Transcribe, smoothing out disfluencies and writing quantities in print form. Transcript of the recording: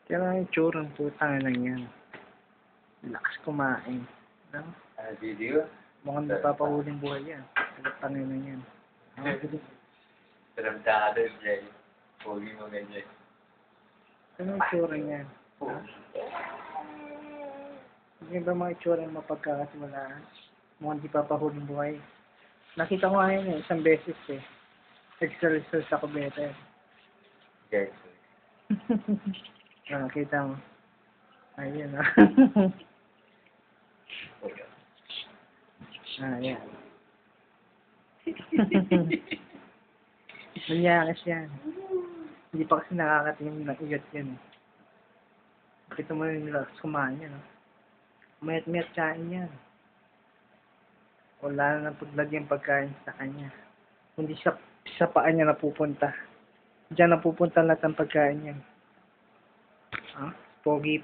Kaya nga yung tsurang putang na yan. Lakas kumain. No? Video? Mukhang napapahuling buhay yan. Putang na yan. Tarantado siya. Pogi mo ganyan. Ano yung tsura niyan? Hindi ba mga itsura yung mapagkakasiwalaan? Mukhang di papahuling buhay. Nakita ko nga yun isang beses eh. Extra sa Cubeta. Guys. Nakita mo. Ayun ah. Ayan. Nanyakas yan. Hindi pa kasi nakakatingin ng igat yan eh. Kita mo yung nila kumain yan. Mayat-mayat kain yan. Wala na paglagyan pagkain sa kanya. Hindi sa paa niya napupunta. Diyan napupunta lahat ng pagkain yan. Ah, pogi.